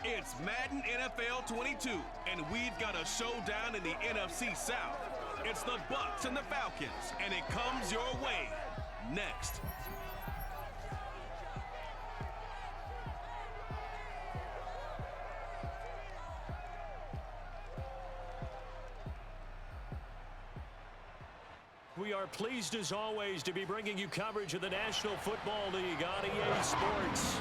It's Madden NFL 22, and we've got a showdown in the NFC South. It's the Bucs and the Falcons, and it comes your way next. We are pleased as always to be bringing you coverage of the National Football League on EA Sports.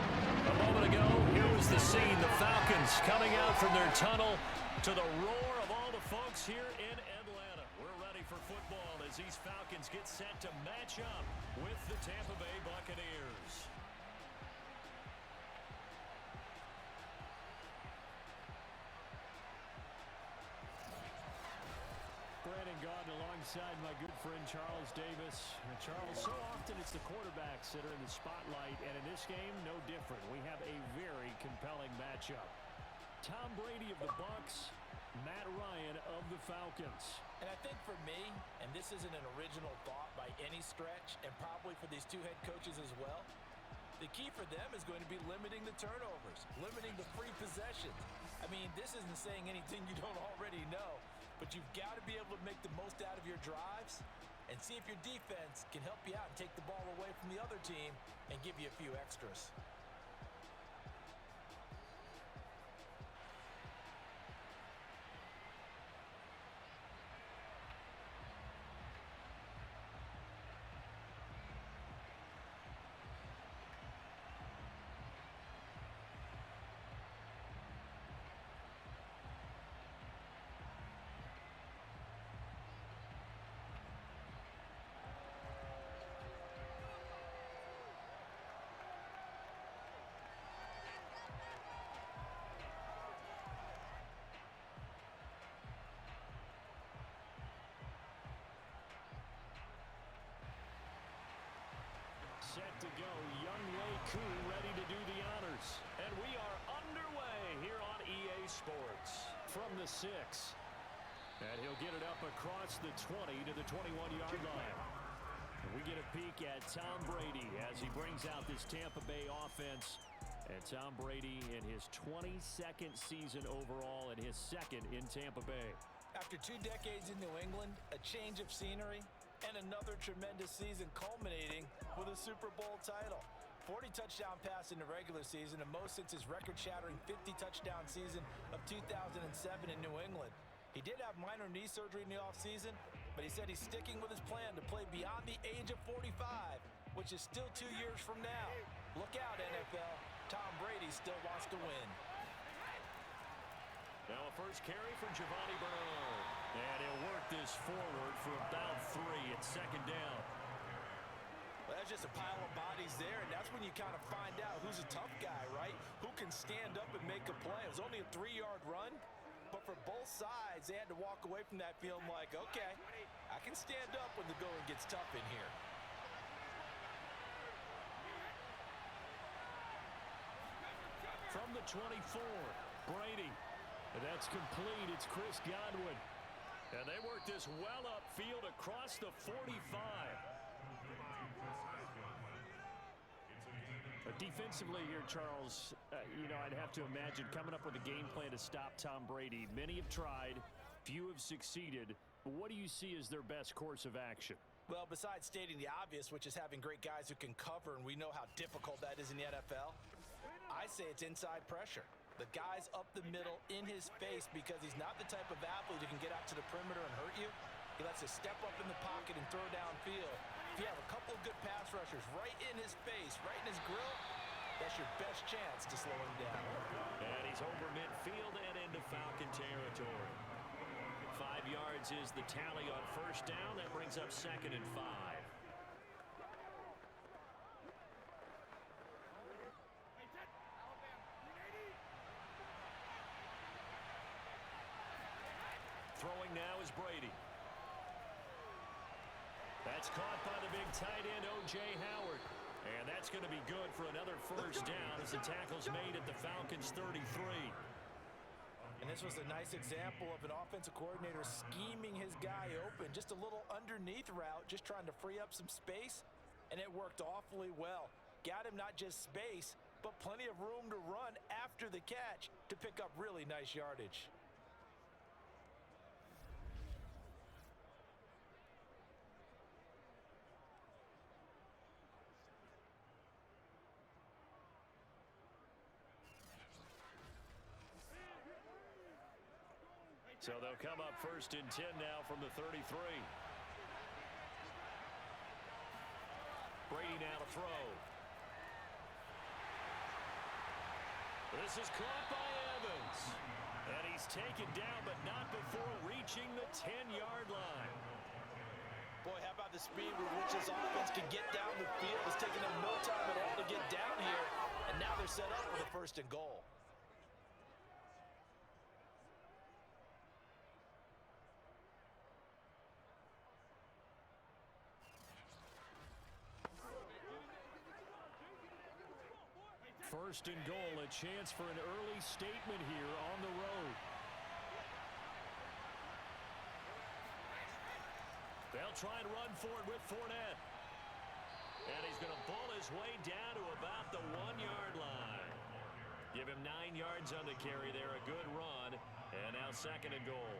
A moment ago, here was the scene. The Falcons coming out from their tunnel to the roar of all the folks here in Atlanta. We're ready for football as these Falcons get set to match up with the Tampa Bay Buccaneers. Brandon Gaudin alongside my good friend Charles Davis. And Charles, so often it's the quarterbacks that are in the spotlight, and in this game, no different. We have a very compelling matchup. Tom Brady of the Bucs, Matt Ryan of the Falcons. And I think for me, and this isn't an original thought by any stretch, and probably for these two head coaches as well, the key for them is going to be limiting the turnovers, limiting the free possessions. I mean, this isn't saying anything you don't already know, but you've got to be able to make the most out of your drives and see if your defense can help you out and take the ball away from the other team and give you a few extras. Set to go, Young Wei Koo ready to do the honors. And we are underway here on EA Sports. From the 6. And he'll get it up across the 20 to the 21-yard line. And we get a peek at Tom Brady as he brings out this Tampa Bay offense. And Tom Brady in his 22nd season overall and his second in Tampa Bay. After 2 decades in New England, a change of scenery, and another tremendous season culminating with a Super Bowl title. 40 touchdown pass in the regular season, and most since his record-shattering 50-touchdown season of 2007 in New England. He did have minor knee surgery in the offseason, but he said he's sticking with his plan to play beyond the age of 45, which is still 2 years from now. Look out, NFL. Tom Brady still wants to win. Now a first carry for Giovanni Bernard. And he'll work this forward for about 3 at second down. Well, that's just a pile of bodies there, and that's when you kind of find out who's a tough guy, right? Who can stand up and make a play. It was only a 3-yard run, but for both sides, they had to walk away from that feeling like, okay, I can stand up when the going gets tough in here. From the 24, Brady. And that's complete. It's Chris Godwin. And they work this well upfield across the 45. But defensively here, Charles, I'd have to imagine coming up with a game plan to stop Tom Brady. Many have tried. Few have succeeded. But what do you see as their best course of action? Well, besides stating the obvious, which is having great guys who can cover, and we know how difficult that is in the NFL, I say it's inside pressure. The guy's up the middle in his face because he's not the type of athlete who can get out to the perimeter and hurt you. He lets you step up in the pocket and throw downfield. If you have a couple of good pass rushers right in his face, right in his grill, that's your best chance to slow him down. And he's over midfield and into Falcon territory. 5 yards is the tally on first down. That brings up 2nd and 5. Throwing now is Brady. That's caught by the big tight end, O.J. Howard. And that's going to be good for another first down as the tackle's made at the Falcons' 33. And this was a nice example of an offensive coordinator scheming his guy open. Just a little underneath route, just trying to free up some space. And it worked awfully well. Got him not just space, but plenty of room to run after the catch to pick up really nice yardage. So they'll come up 1st and 10 now from the 33. Brady now to throw. This is caught by Evans. And he's taken down, but not before reaching the 10-yard line. Boy, how about the speed with which this offense can get down the field? It's taking them no time at all to get down here. And now they're set up for the 1st and goal. First and goal, a chance for an early statement here on the road. They'll try and run for it with Fournette. And he's going to ball his way down to about the 1-yard line. Give him 9 yards on the carry there, a good run. And now 2nd and goal.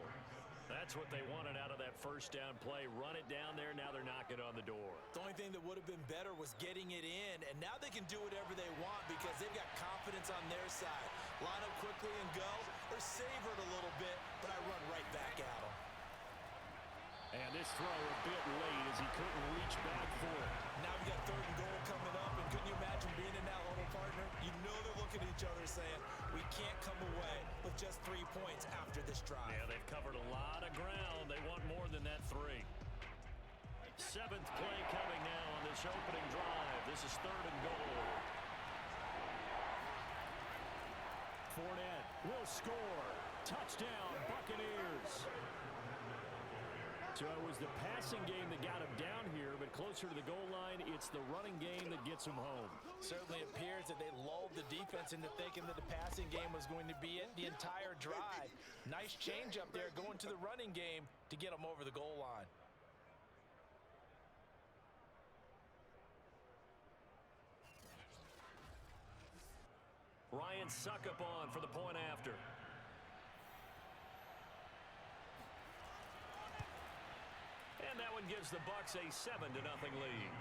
That's what they wanted out of that 1st down play. Run it down there. Now they're knocking on the door. The only thing that would have been better was getting it in. And now they can do whatever they want because they've got confidence on their side. Line up quickly and go, or savor it a little bit, but I run right back at them. And this throw a bit late as he couldn't reach back for it. Now we got 3rd and goal coming up. And couldn't you imagine being in that huddle, partner? You know they're looking at each other saying, we can't come away with just 3 points after this drive. Yeah, they've covered a lot of ground. They want more than that 3. 7th play coming now on this opening drive. This is 3rd and goal. Fournette will score. Touchdown, Buccaneers. So it was the passing game that got him down here, but closer to the goal line, it's the running game that gets him home. Certainly appears that they lulled the defense into thinking that the passing game was going to be it the entire drive. Nice change up there going to the running game to get them over the goal line. Ryan Succop on for the point after. And that one gives the Bucs a 7-0 lead.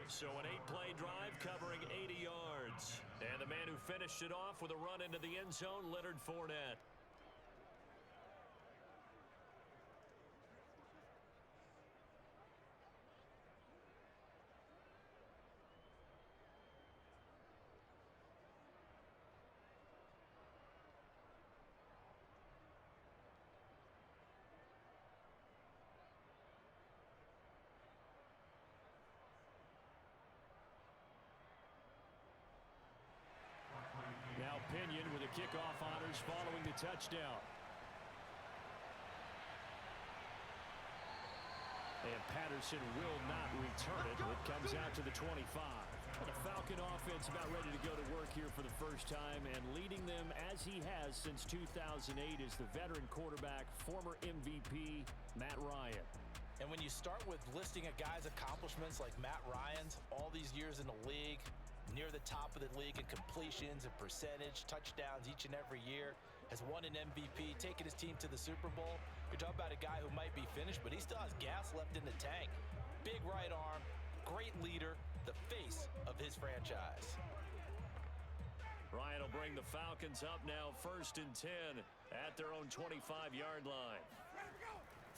So an 8-play drive covering 80 yards. And the man who finished it off with a run into the end zone, Leonard Fournette. Now Pinion with the kickoff honors following the touchdown. And Patterson will not return it. It comes out to the 25. The Falcon offense about ready to go to work here for the first time, and leading them as he has since 2008 is the veteran quarterback, former MVP, Matt Ryan. And when you start with listing a guy's accomplishments like Matt Ryan's, all these years in the league, near the top of the league in completions and percentage, touchdowns each and every year, has won an MVP, taken his team to the Super Bowl. You're talking about a guy who might be finished, but he still has gas left in the tank. Big right arm, great leader, the face of his franchise. Ryan will bring the Falcons up now 1st and 10 at their own 25-yard line.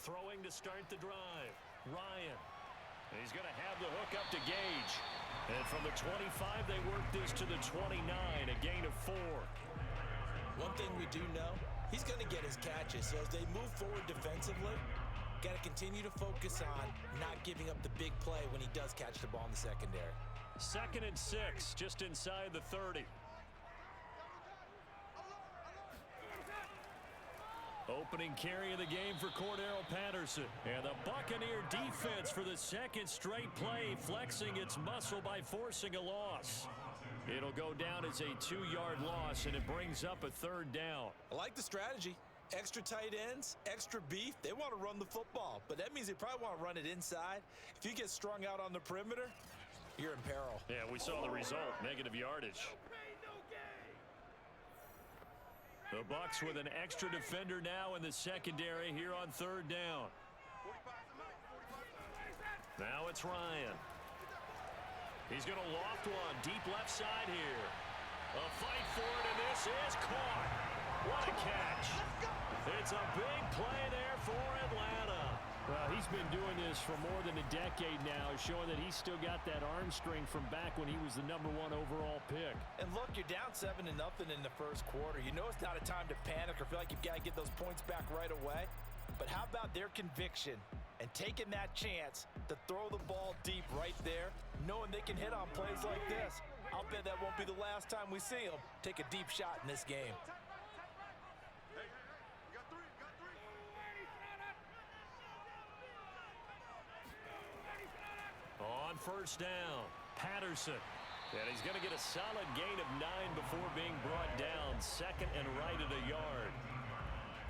Throwing to start the drive. Ryan. He's going to have the hook up to Gage. And from the 25, they work this to the 29, a gain of 4. One thing we do know, he's going to get his catches. So as they move forward defensively, got to continue to focus on not giving up the big play when he does catch the ball in the secondary. 2nd and 6, just inside the 30. Opening carry of the game for Cordero Patterson. And the Buccaneer defense for the 2nd straight play, flexing its muscle by forcing a loss. It'll go down as a 2-yard loss, and it brings up a 3rd down. I like the strategy. Extra tight ends, extra beef. They want to run the football, but that means they probably want to run it inside. If you get strung out on the perimeter, you're in peril. Yeah, we saw the result, negative yardage. The Bucs with an extra defender now in the secondary here on third down. Now it's Ryan. He's going to loft one deep left side here. A fight for it, and this is caught. What a catch. It's a big play there for Atlanta. Well, he's been doing this for more than a decade now, showing that he's still got that arm strength from back when he was the #1 overall pick. And look, you're down 7-0 in the first quarter. You know it's not a time to panic or feel like you've got to get those points back right away. But how about their conviction and taking that chance to throw the ball deep right there, knowing they can hit on plays like this? I'll bet that won't be the last time we see them take a deep shot in this game. On first down, Patterson. And he's going to get a solid gain of 9 before being brought down. Second and right at a yard.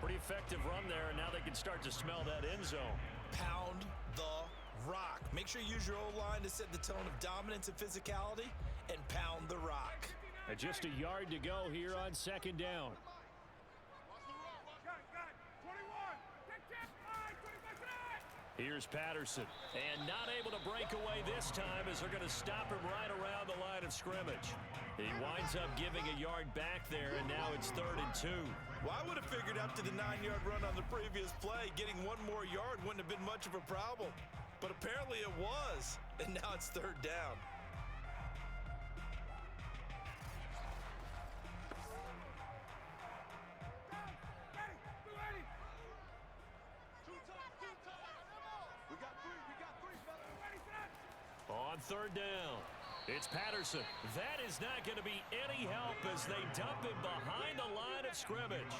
Pretty effective run there, and now they can start to smell that end zone. Pound the rock. Make sure you use your O-line to set the tone of dominance and physicality, and pound the rock. And just a yard to go here on second down. Here's Patterson, and not able to break away this time as they're going to stop him right around the line of scrimmage. He winds up giving a yard back there, and now it's 3rd and 2. Well, I would have figured after the 9-yard run on the previous play, getting one more yard wouldn't have been much of a problem. But apparently it was, and now it's 3rd down. On 3rd down, it's Patterson. That is not going to be any help as they dump him behind the line of scrimmage.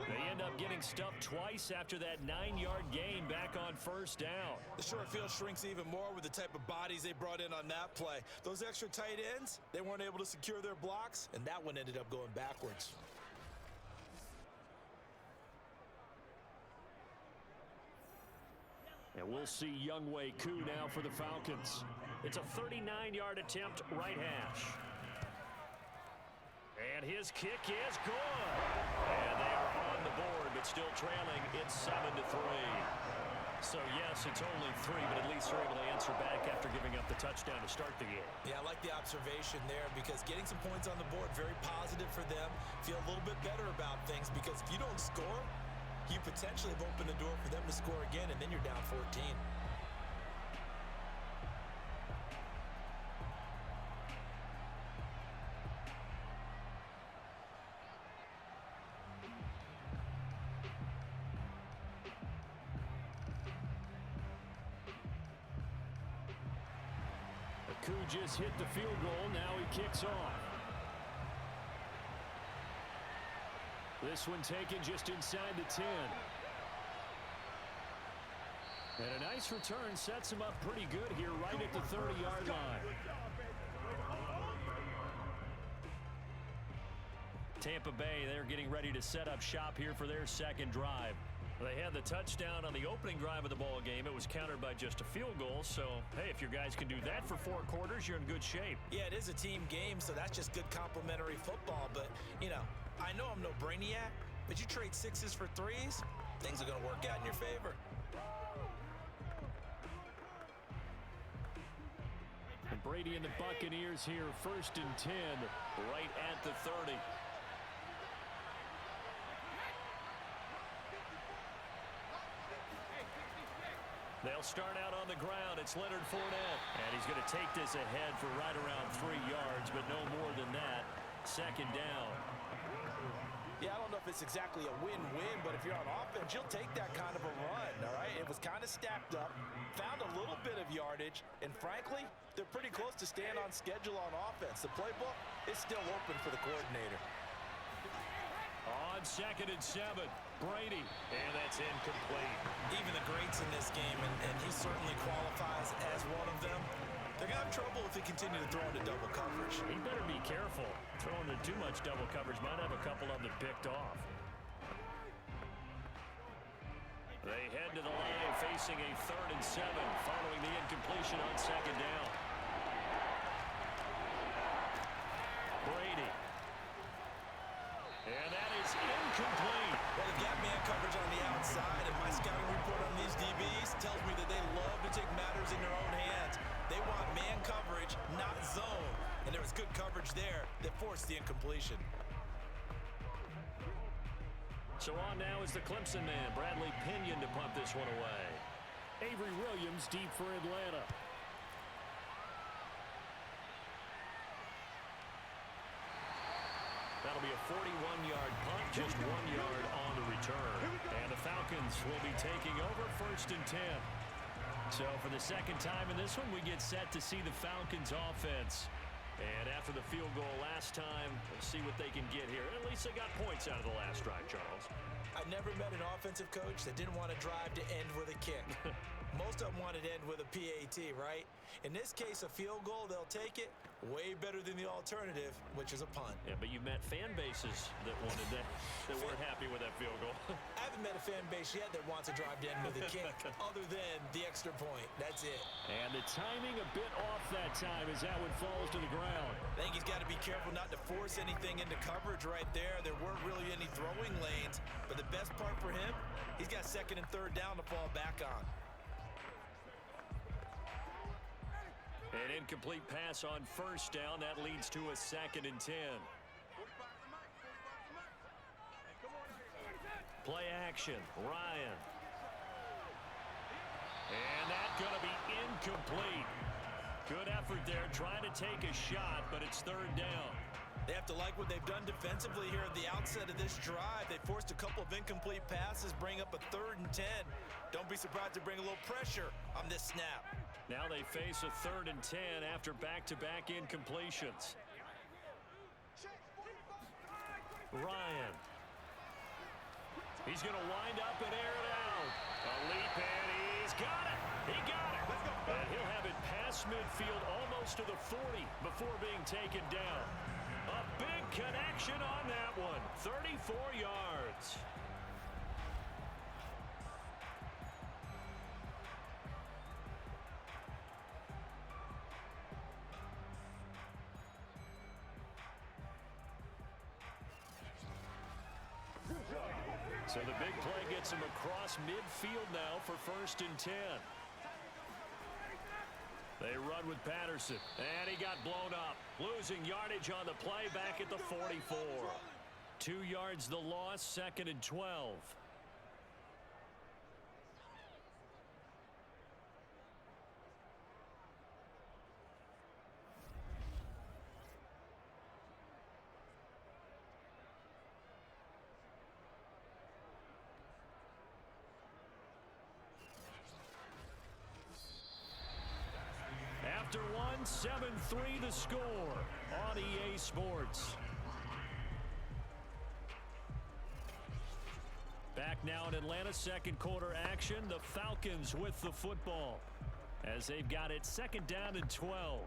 They end up getting stuffed twice after that 9-yard gain back on first down. The short field shrinks even more with the type of bodies they brought in on that play. Those extra tight ends, they weren't able to secure their blocks, and that one ended up going backwards. And we'll see Younghoe Koo now for the Falcons. It's a 39-yard attempt, right hash. And his kick is good. And they are on the board, but still trailing. It's 7-3. So, yes, it's only 3, but at least they're able to answer back after giving up the touchdown to start the game. Yeah, I like the observation there because getting some points on the board, very positive for them. Feel a little bit better about things because if you don't score, you potentially have opened the door for them to score again, and then you're down 14. Koo just hit the field goal. Now he kicks off. This one taken just inside the 10. And a nice return sets him up pretty good here right at the 30-yard line. Tampa Bay, they're getting ready to set up shop here for their second drive. They had the touchdown on the opening drive of the ball game. It was countered by just a field goal. So, hey, if your guys can do that for 4 quarters, you're in good shape. Yeah, it is a team game, so that's just good complementary football. But, you know, I know I'm no brainiac, but you trade 6s for 3s, things are going to work out in your favor. And Brady and the Buccaneers here, 1st and 10. Right at the 30. They'll start out on the ground. It's Leonard Fournette. And he's going to take this ahead for right around 3 yards, but no more than that. 2nd down. Yeah, I don't know if it's exactly a win-win, but if you're on offense, you'll take that kind of a run, all right? It was kind of stacked up, found a little bit of yardage, and frankly, they're pretty close to staying on schedule on offense. The playbook is still open for the coordinator. On 2nd and 7, Brady, and that's incomplete. Even the greats in this game, and he certainly qualifies as one of them, they're going to have trouble if they continue to throw into double coverage. He better be careful. Throwing into too much double coverage might have a couple of them picked off. They head to the line facing a 3rd and 7 following the incompletion on 2nd down. Brady. And that is coverage on the outside, and my scouting report on these DBs tells me that they love to take matters in their own hands. They want man coverage, not zone. And there was good coverage there that forced the incompletion. So on now is the Clemson man, Bradley Pinion, to punt this one away. Avery Williams deep for Atlanta. That'll be a 41-yard punt, just 1 yard on the return. And the Falcons will be taking over 1st and 10. So for the second time in this one, we get set to see the Falcons offense. And after the field goal last time, we'll see what they can get here. At least they got points out of the last drive, Charles. I never met an offensive coach that didn't want to drive to end with a kick. Most of them wanted to end with a PAT, right? In this case, a field goal, they'll take it. Way better than the alternative, which is a punt. Yeah, but you met fan bases that wanted that weren't happy with that field goal. I haven't met a fan base yet that wants to drive to end with a kick, other than the extra point. That's it. And the timing a bit off that time as that one falls to the ground. I think he's got to be careful not to force anything into coverage right there. There weren't really any throwing lanes, but the best part for him, he's got 2nd and 3rd down to fall back on. An incomplete pass on 1st down. That leads to a 2nd and 10. Play action. Ryan. And that's going to be incomplete. Good effort there, trying to take a shot, but it's 3rd down. They have to like what they've done defensively here at the outset of this drive. They forced a couple of incomplete passes, bring up a 3rd and 10. Don't be surprised to bring a little pressure on this snap. Now they face a 3rd and 10 after back-to-back incompletions. Ryan. He's going to wind up and air it out. A leap, and he's got it. He got it. And he'll have it past midfield almost to the 40 before being taken down. A big connection on that one. 34 yards. So the big play gets him across midfield now for 1st and 10. They run with Patterson, and he got blown up. Losing yardage on the play back at the 44. 2 yards the loss, 2nd and 12. After one, 7-3 the score on EA Sports. Back now in Atlanta, 2nd quarter action. The Falcons with the football as they've got it 2nd down and 12.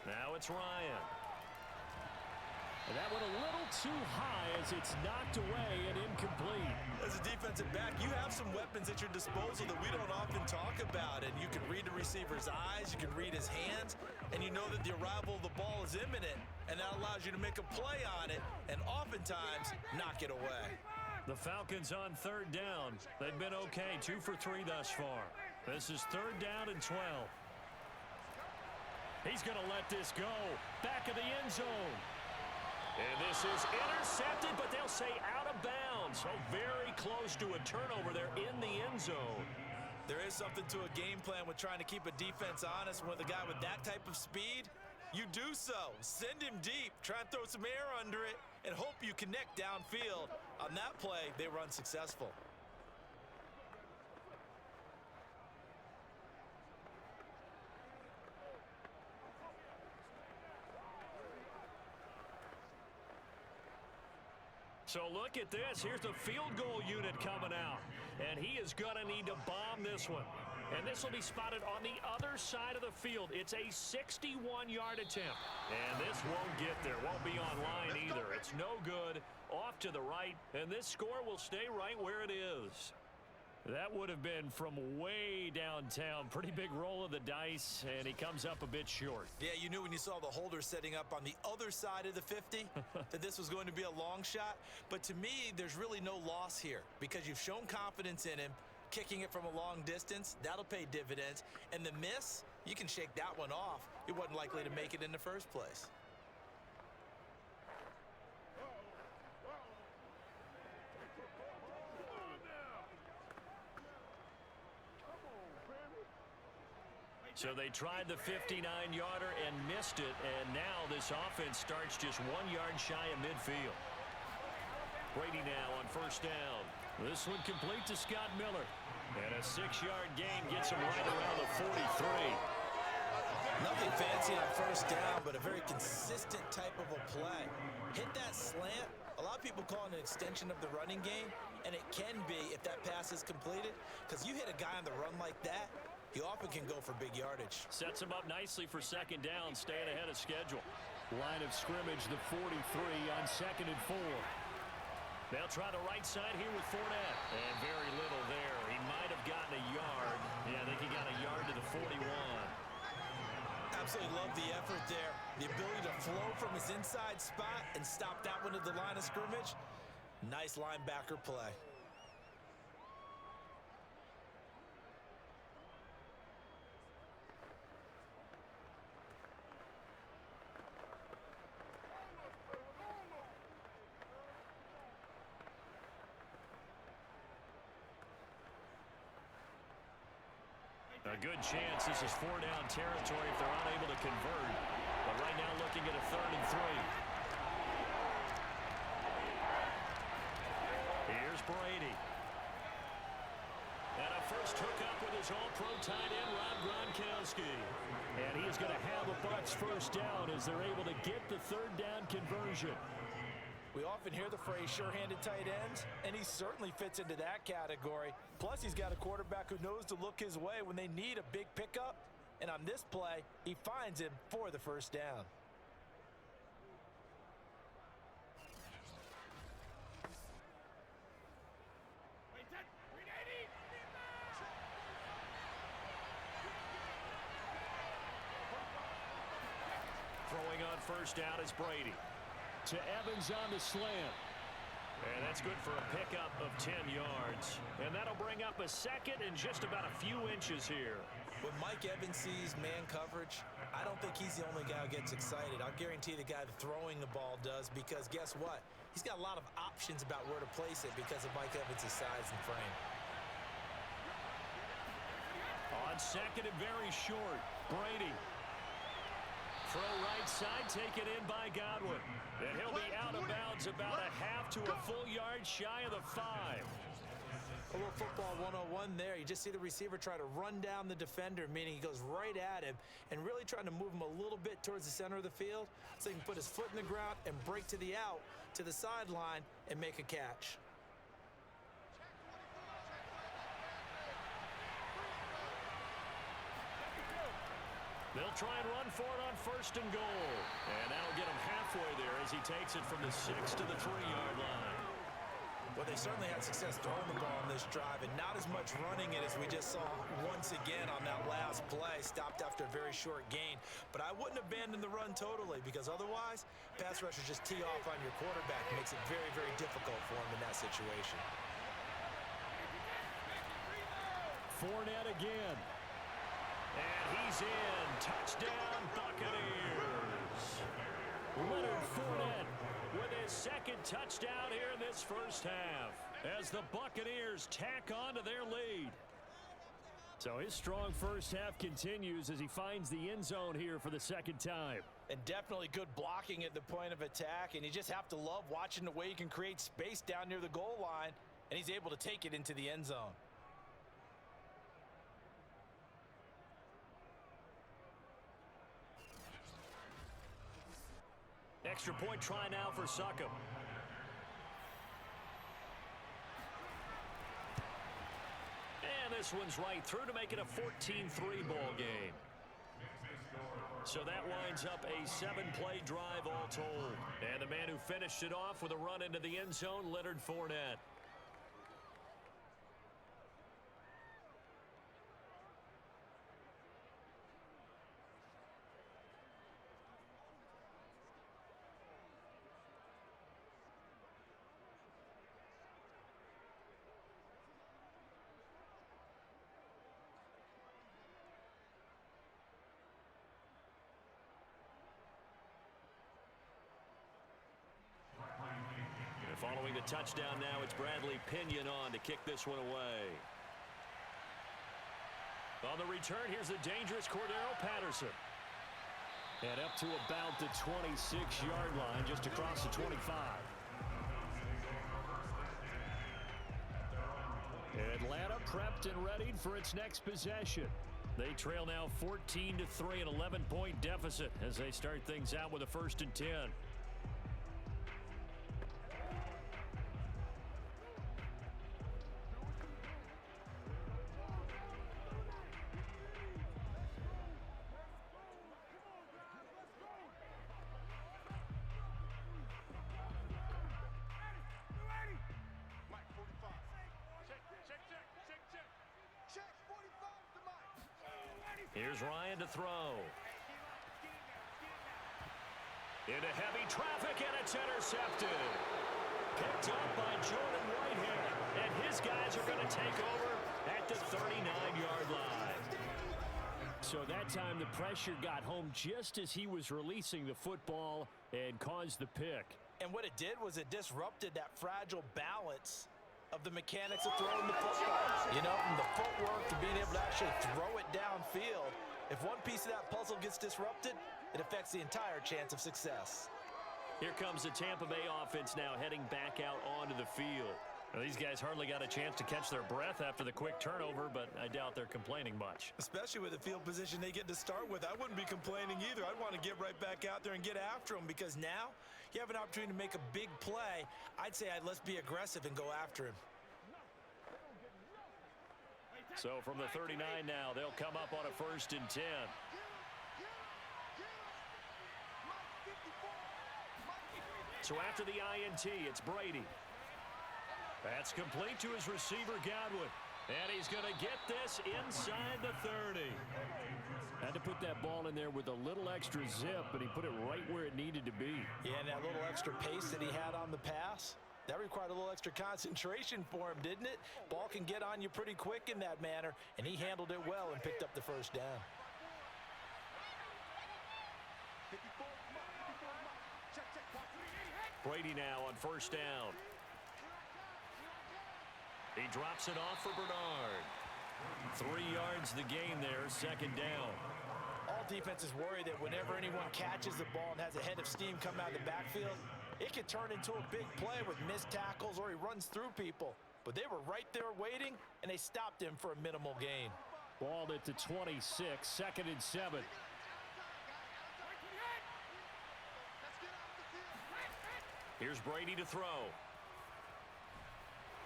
Now it's Ryan. And that went a little too high as it's knocked away and incomplete. As a defensive back, you have some weapons at your disposal that we don't often talk about. And you can read the receiver's eyes, you can read his hands, and you know that the arrival of the ball is imminent. And that allows you to make a play on it and oftentimes knock it away. The Falcons on 3rd down. They've been okay, 2 for 3 thus far. This is 3rd down and 12. He's going to let this go. Back of the end zone. And this is intercepted, but they'll say out of bounds. So very close to a turnover there in the end zone. There is something to a game plan with trying to keep a defense honest. When the guy with that type of speed, you do so. Send him deep. Try and throw some air under it and hope you connect downfield. On that play, they were unsuccessful. So look at this. Here's the field goal unit coming out. And he is going to need to bomb this one. And this will be spotted on the other side of the field. It's a 61-yard attempt. And this won't get there. Won't be on line either. It's no good. Off to the right. And this score will stay right where it is. That would have been from way downtown. Pretty big roll of the dice, and he comes up a bit short. Yeah, you knew when you saw the holder setting up on the other side of the 50 that this was going to be a long shot. But to me, there's really no loss here because you've shown confidence in him. Kicking it from a long distance, that'll pay dividends. And the miss, you can shake that one off. It wasn't likely to make it in the first place. So they tried the 59-yarder and missed it, and now this offense starts just 1 yard shy of midfield. Brady now on first down. This one complete to Scott Miller. And a 6-yard gain gets him right around the 43. Nothing fancy on first down, but a very consistent type of a play. Hit that slant. A lot of people call it an extension of the running game, and it can be if that pass is completed, because you hit a guy on the run like that, he often can go for big yardage. Sets him up nicely for second down, staying ahead of schedule. Line of scrimmage, the 43 on 2nd and 4. They'll try the right side here with Fournette. And very little there. He might have gotten a yard. Yeah, I think he got a yard to the 41. Absolutely love the effort there. The ability to flow from his inside spot and stop that one at the line of scrimmage. Nice linebacker play. A good chance this is 4-down territory if they're unable to convert. But right now looking at a 3rd and 3. Here's Brady. And a first hookup with his all-pro tight end, Rob Gronkowski. And he is going to have a Bucs first down as they're able to get the 3rd down conversion. We often hear the phrase sure-handed tight ends, and he certainly fits into that category. Plus, he's got a quarterback who knows to look his way when they need a big pickup. And on this play, he finds him for the first down. Throwing on first down is Brady. To Evans on the slant. And that's good for a pickup of 10 yards. And that'll bring up a second and just about a few inches here. When Mike Evans sees man coverage, I don't think he's the only guy who gets excited. I'll guarantee the guy throwing the ball does, because guess what? He's got a lot of options about where to place it because of Mike Evans' size and frame. On second and very short, Brady. Throw right side, taken in by Godwin. And he'll be out of bounds about a half to a full yard shy of the 5. A little football 101 there. You just see the receiver try to run down the defender, meaning he goes right at him and really trying to move him a little bit towards the center of the field so he can put his foot in the ground and break to the out, to the sideline, and make a catch. They'll try and run for it on first and goal. And that'll get him halfway there as he takes it from the 6 to the 3-yard line. Well, they certainly had success throwing the ball on this drive, and not as much running it as we just saw once again on that last play. Stopped after a very short gain. But I wouldn't abandon the run totally, because otherwise, pass rushers just tee off on your quarterback. It makes it very, very difficult for him in that situation. Fournette again. And he's in. Touchdown, Buccaneers. Leonard Fournette with his second touchdown here in this first half as the Buccaneers tack on to their lead. So his strong first half continues as he finds the end zone here for the second time. And definitely good blocking at the point of attack, and you just have to love watching the way he can create space down near the goal line, and he's able to take it into the end zone. Extra point try now for Succop. And this this one's right through to make it a 14-3 ball game. So that winds up a 7-play drive all told. And the man who finished it off with a run into the end zone, Leonard Fournette. Following the touchdown now, it's Bradley Pinion on to kick this one away. On the return, here's the dangerous Cordero Patterson. And up to about the 26-yard line, just across the 25. Atlanta prepped and readied for its next possession. They trail now 14-3, an 11-point deficit as they start things out with a 1st and 10. Here's Ryan to throw. Into heavy traffic, and it's intercepted. Picked up by Jordan Whitehead, and his guys are going to take over at the 39-yard line. So that time the pressure got home just as he was releasing the football and caused the pick. And what it did was it disrupted that fragile balance of the mechanics of throwing the football. You know, from the footwork to being able to actually throw it downfield, if one piece of that puzzle gets disrupted, it affects the entire chance of success. Here comes the Tampa Bay offense now heading back out onto the field. Now, these guys hardly got a chance to catch their breath after the quick turnover, but I doubt they're complaining much. Especially with the field position they get to start with. I wouldn't be complaining either. I'd want to get right back out there and get after them, because now you have an opportunity to make a big play. I'd say let's be aggressive and go after him. So from the 39 now, they'll come up on a 1st and 10. So after the INT, it's Brady. That's complete to his receiver, Godwin. And he's going to get this inside the 30. Had to put that ball in there with a little extra zip, but he put it right where it needed to be. Yeah, and that little extra pace that he had on the pass, that required a little extra concentration for him, didn't it? Ball can get on you pretty quick in that manner, and he handled it well and picked up the 1st down. Brady now on 1st down. He drops it off for Bernard. 3 yards the gain there, 2nd down. All defenses worry that whenever anyone catches the ball and has a head of steam come out of the backfield, it can turn into a big play with missed tackles or he runs through people. But they were right there waiting, and they stopped him for a minimal gain. Ball at the 26, 2nd and 7. Here's Brady to throw.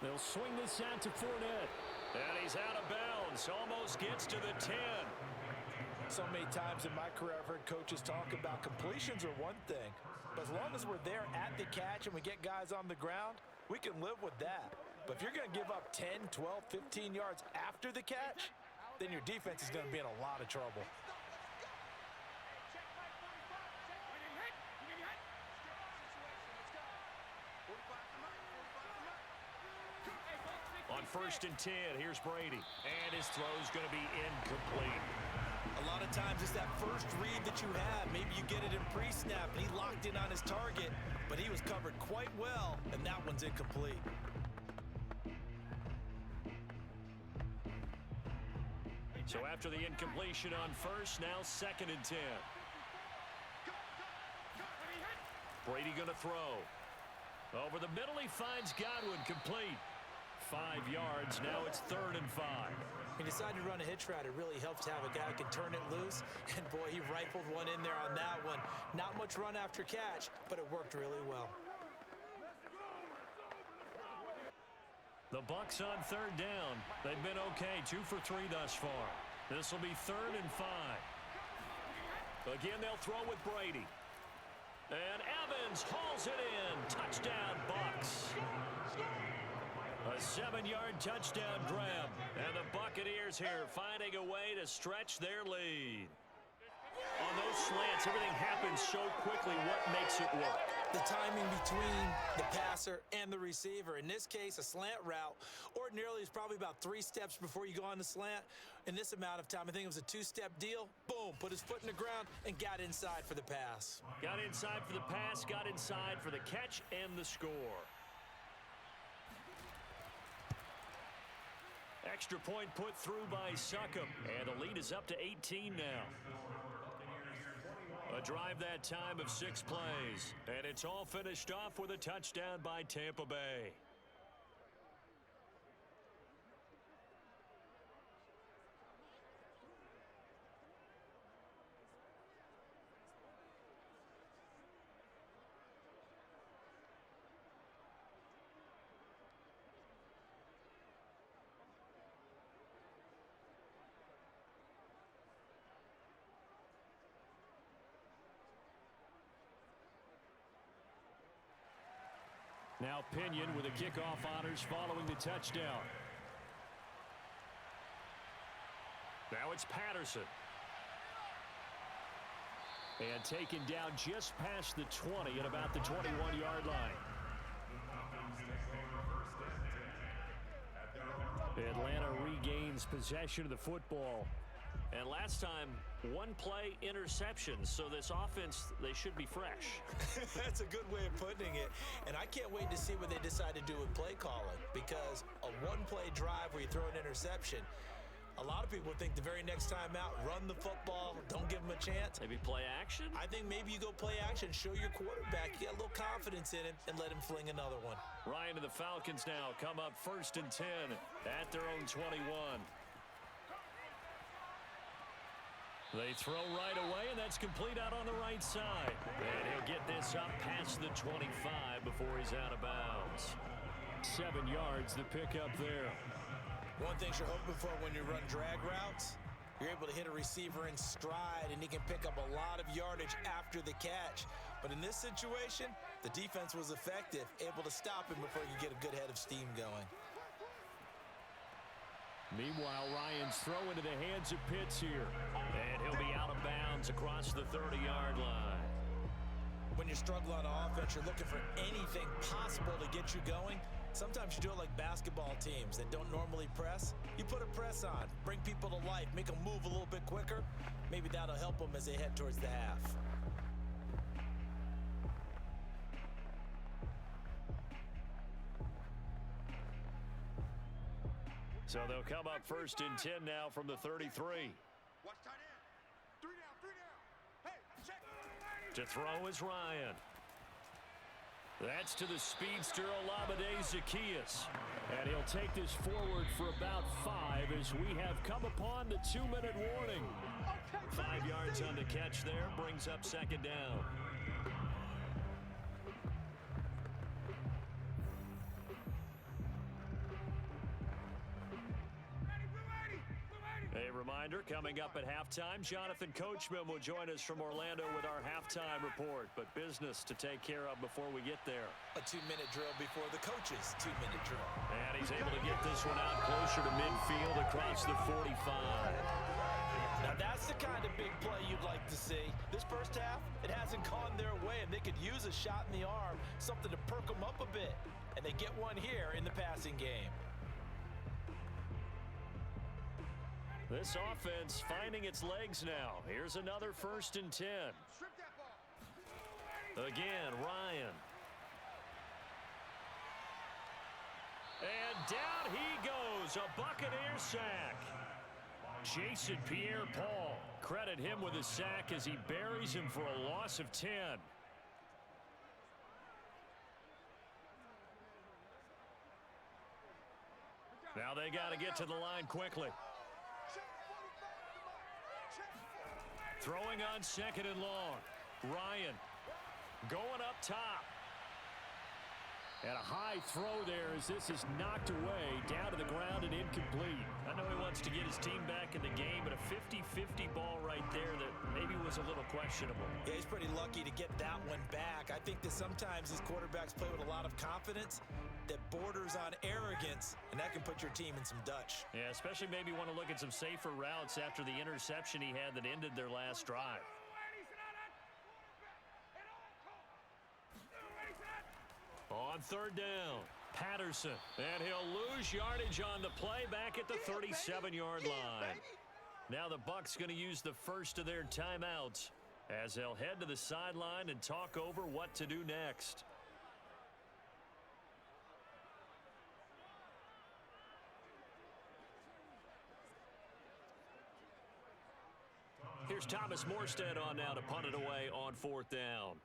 They'll swing this out to Fournette. And he's out of bounds. Almost gets to the 10. So many times in my career I've heard coaches talk about completions are one thing. But as long as we're there at the catch and we get guys on the ground, we can live with that. But if you're going to give up 10, 12, 15 yards after the catch, then your defense is going to be in a lot of trouble. On 1st and 10, here's Brady. And his throw's going to be incomplete. A lot of times it's that first read that you have. Maybe you get it in pre-snap, and he locked in on his target, but he was covered quite well, and that one's incomplete. So after the incompletion on 1st, now 2nd and 10. Brady going to throw. Over the middle, he finds Godwin, complete. 5 yards, now it's 3rd and 5. He decided to run a hitch route. It really helps to have a guy who can turn it loose. And boy, he rifled one in there on that one. Not much run after catch, but it worked really well. The Bucs on third down. They've been okay, 2 for 3 thus far. This will be 3rd and 5. Again, they'll throw with Brady. And Evans hauls it in. Touchdown, Bucs. A 7-yard touchdown grab. And the Buccaneers here finding a way to stretch their lead. On those slants, everything happens so quickly. What makes it work? The timing between the passer and the receiver. In this case, a slant route ordinarily is probably about 3 steps before you go on the slant. In this amount of time, I think it was a 2-step deal. Boom, put his foot in the ground and got inside for the pass. Got inside for the pass, got inside for the catch and the score. Extra point put through by Succop, and the lead is up to 18 now. A drive that time of 6 plays, and it's all finished off with a touchdown by Tampa Bay. Now Pinion with the kickoff honors following the touchdown. Now it's Patterson. And taken down just past the 20 at about the 21-yard line. Atlanta regains possession of the football. And last time, 1-play interception. So this offense, they should be fresh. That's a good way of putting it. And I can't wait to see what they decide to do with play calling. Because a 1-play drive where you throw an interception, a lot of people think the very next time out, run the football, don't give them a chance. Maybe play action? I think maybe you go play action, show your quarterback, you get a little confidence in him, and let him fling another one. Ryan and the Falcons now come up 1st and 10 at their own 21. They throw right away, and that's complete out on the right side. And he'll get this up past the 25 before he's out of bounds. 7 yards, the pickup there. One thing you're hoping for when you run drag routes, you're able to hit a receiver in stride, and he can pick up a lot of yardage after the catch. But in this situation, the defense was effective, able to stop him before you get a good head of steam going. Meanwhile, Ryan's throw into the hands of Pitts here. And he'll be out of bounds across the 30-yard line. When you struggle on offense, you're looking for anything possible to get you going. Sometimes you do it like basketball teams that don't normally press. You put a press on, bring people to life, make them move a little bit quicker. Maybe that'll help them as they head towards the half. So they'll come up 1st and 10 now from the 33. Watch tight end. 3 down. Hey, check. To throw is Ryan. That's to the speedster Olamide Zaccheaus. And he'll take this forward for about 5 as we have come upon the 2-minute warning. 5 yards on the catch there, brings up 2nd down. A reminder, coming up at halftime, Jonathan Coachman will join us from Orlando with our halftime report. But business to take care of before we get there. A 2-minute drill before the coach's 2-minute drill. And he's able to get this one out closer to midfield across the 45. Now that's the kind of big play you'd like to see. This first half, it hasn't gone their way, and they could use a shot in the arm, something to perk them up a bit. And they get one here in the passing game. This offense finding its legs now. Here's another 1st and 10. Again, Ryan. And down he goes, a Buccaneer sack. Jason Pierre-Paul, credit him with a sack as he buries him for a loss of 10. Now they got to get to the line quickly. Throwing on 2nd and long. Ryan going up top. And a high throw there as this is knocked away, down to the ground and incomplete. I know he wants to get his team back in the game, but a 50-50 ball right there that maybe was a little questionable. Yeah, he's pretty lucky to get that one back. I think that sometimes these quarterbacks play with a lot of confidence that borders on arrogance, and that can put your team in some Dutch. Yeah, especially maybe want to look at some safer routes after the interception he had that ended their last drive. On third down, Patterson, and he'll lose yardage on the play back at the 37-yard line. Now the Bucs going to use the first of their timeouts as they'll head to the sideline and talk over what to do next. Here's Thomas Morstead on now to punt it away on fourth down.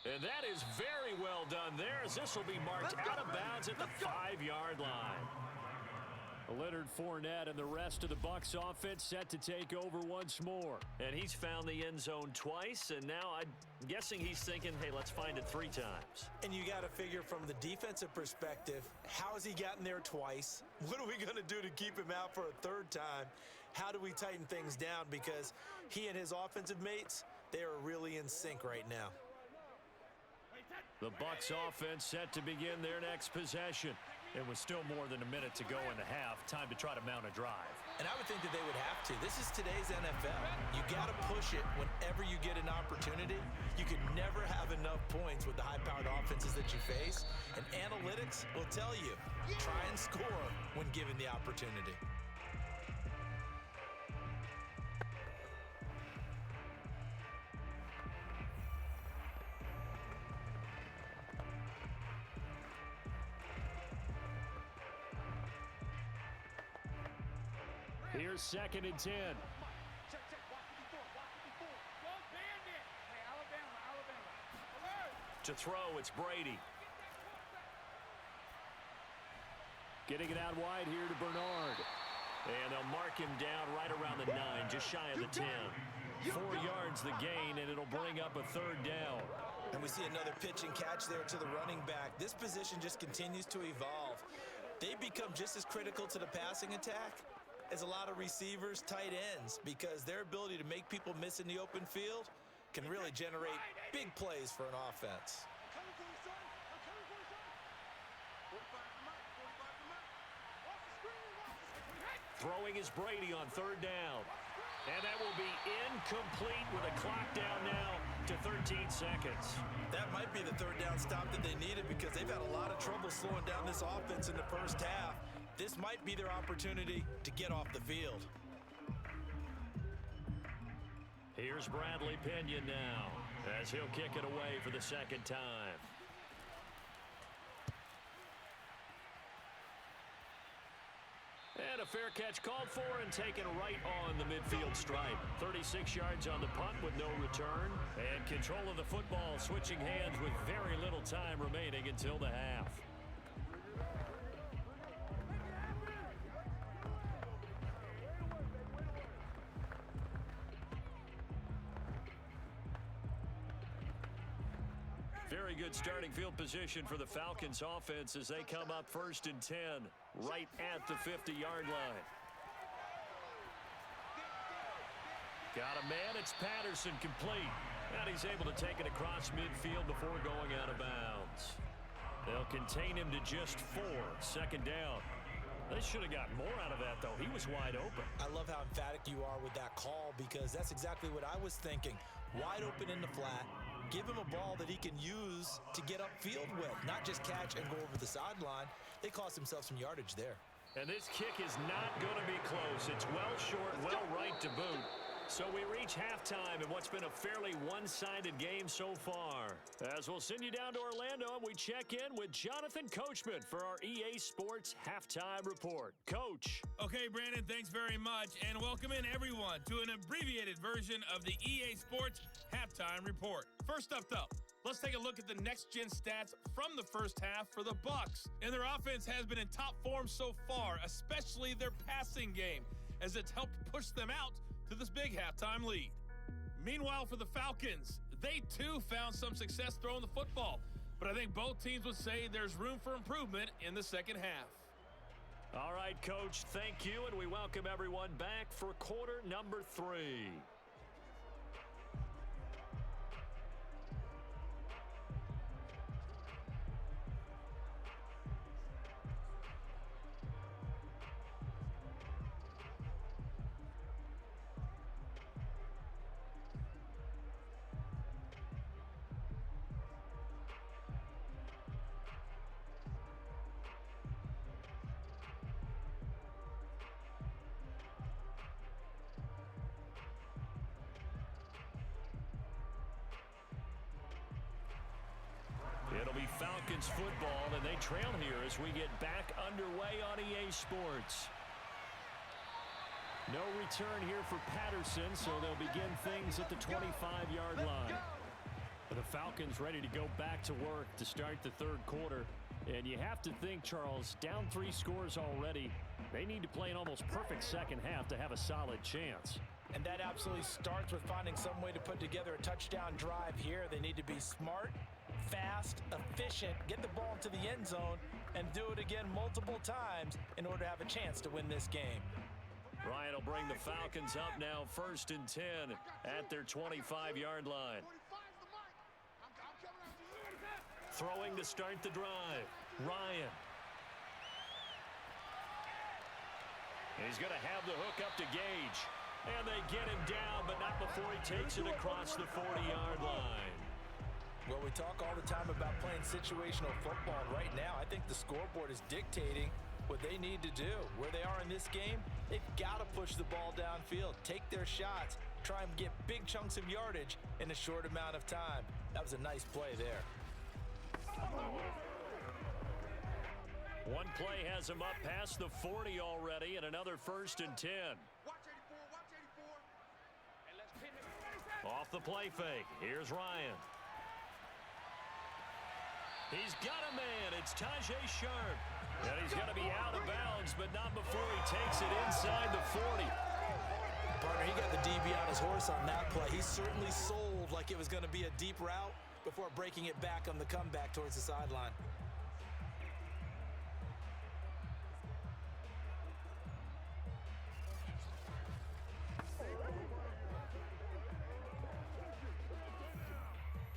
And that is very well done there, as this will be marked out of bounds at the 5-yard line. Leonard Fournette and the rest of the Bucs offense set to take over once more. And he's found the end zone twice, and now I'm guessing he's thinking, hey, let's find it 3 times. And you got to figure from the defensive perspective, how has he gotten there twice? What are we going to do to keep him out for a third time? How do we tighten things down? Because he and his offensive mates, they are really in sync right now. The Bucs offense set to begin their next possession. It was still more than a minute to go in the half. Time to try to mount a drive. And I would think that they would have to. This is today's NFL. You got to push it whenever you get an opportunity. You can never have enough points with the high-powered offenses that you face. And analytics will tell you, try and score when given the opportunity. Here's 2nd and 10. To throw, it's Brady. Getting it out wide here to Bernard. And they'll mark him down right around the 9, just shy of the 10. 4 yards the gain, and it'll bring up a 3rd down. And we see another pitch and catch there to the running back. This position just continues to evolve. They become just as critical to the passing attack as a lot of receivers, tight ends, because their ability to make people miss in the open field can really generate big plays for an offense. Throwing is Brady on 3rd down. And that will be incomplete with a clock down now to 13 seconds. That might be the 3rd down stop that they needed, because they've had a lot of trouble slowing down this offense in the first half. This might be their opportunity to get off the field. Here's Bradley Pinion now, as he'll kick it away for the 2nd time. And a fair catch called for and taken right on the midfield stripe. 36 yards on the punt with no return. And control of the football switching hands with very little time remaining until the half. Very good starting field position for the Falcons offense as they come up 1st and 10, right at the 50-yard line. Got a man, it's Patterson, complete. And he's able to take it across midfield before going out of bounds. They'll contain him to just 4, 2nd down. They should have got more out of that, though. He was wide open. I love how emphatic you are with that call, because that's exactly what I was thinking. Wide open in the flat. Give him a ball that he can use to get upfield with, not just catch and go over the sideline. They cost themselves some yardage there. And this kick is not going to be close. It's well short, well right to boot. So we reach halftime in what's been a fairly one-sided game so far. As we'll send you down to Orlando, and we check in with Jonathan Coachman for our EA Sports Halftime Report. Coach. Okay, Brandon, thanks very much, and welcome in everyone to an abbreviated version of the EA Sports Halftime Report. First up, though, let's take a look at the next-gen stats from the first half for the Bucs. And their offense has been in top form so far, especially their passing game, as it's helped push them out to this big halftime lead. Meanwhile, for the Falcons, they too found some success throwing the football, but I think both teams would say there's room for improvement in the second half. All right, Coach, thank you, and we welcome everyone back for quarter number 3. It'll be Falcons football, and they trail here as we get back underway on EA Sports. No return here for Patterson, so they'll begin things at the 25-yard line. The Falcons ready to go back to work to start the third quarter. And you have to think, Charles, down 3 scores already. They need to play an almost perfect second half to have a solid chance. And that absolutely starts with finding some way to put together a touchdown drive here. They need to be smart, fast, efficient, get the ball into the end zone, and do it again multiple times in order to have a chance to win this game. Ryan will bring the Falcons up now, 1st and 10 at their 25-yard line. Throwing to start the drive, Ryan. He's going to have the hook up to Gage. And they get him down, but not before he takes it across the 40-yard line. Well, we talk all the time about playing situational football. Right now, I think the scoreboard is dictating what they need to do. Where they are in this game, they've got to push the ball downfield, take their shots, try and get big chunks of yardage in a short amount of time. That was a nice play there. One play has him up past the 40 already, and another 1st and 10. Off the play fake, here's Ryan. He's got a man, it's Tajay Sharp. And he's going to be out of bounds, but not before he takes it inside the 40. Partner, he got the DB on his horse on that play. He certainly sold like it was going to be a deep route before breaking it back on the comeback towards the sideline.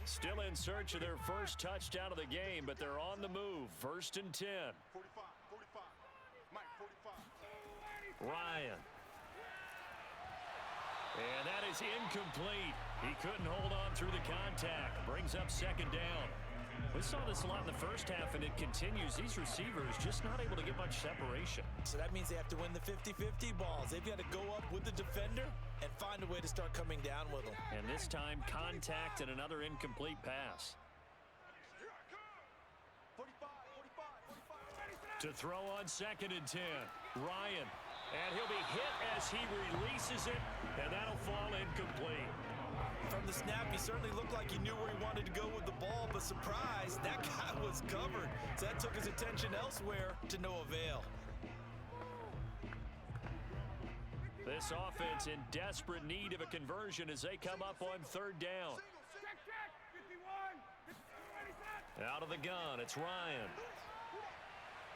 Still in search of their first touchdown of the game, but they're on the move. 1st and 10. 45. Mike, 45. Ryan. And that is incomplete. He couldn't hold on through the contact. Brings up 2nd down. We saw this a lot in the first half, and it continues. These receivers just not able to get much separation. So that means they have to win the 50-50 balls. They've got to go up with the defender and find a way to start coming down with them. And this time, contact and another incomplete pass. 45. To throw on 2nd and 10. Ryan. And he'll be hit as he releases it, and that'll fall incomplete. From the snap, he certainly looked like he knew where he wanted to go with the ball, but surprise, that guy was covered. So that took his attention elsewhere to no avail. This offense in desperate need of a conversion as they come up on 3rd down. Out of the gun, it's Ryan.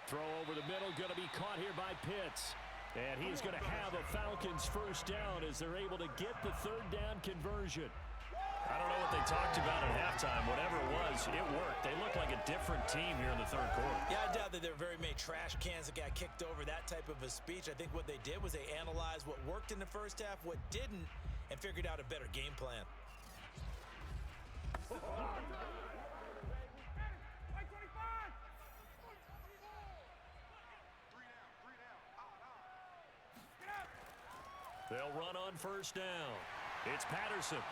Throw over the middle, going to be caught here by Pitts. And he's going to have a Falcons 1st down as they're able to get the 3rd down conversion. I don't know what they talked about at halftime. Whatever it was, it worked. They look like a different team here in the 3rd quarter. Yeah, I doubt that there are very many trash cans that got kicked over, that type of a speech. I think what they did was they analyzed what worked in the first half, what didn't, and figured out a better game plan. They'll run on 1st down. It's Patterson.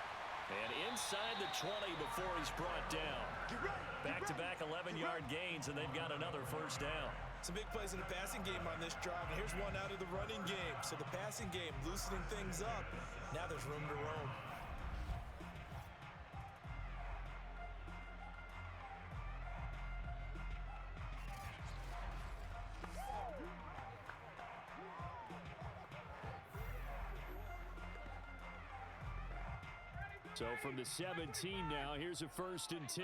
And inside the 20 before he's brought down. Back-to-back 11-yard gains, and they've got another 1st down. Some big plays in the passing game on this drive, and here's one out of the running game. So the passing game loosening things up. Now there's room to roam. So from the 17 now, here's a 1st and 10.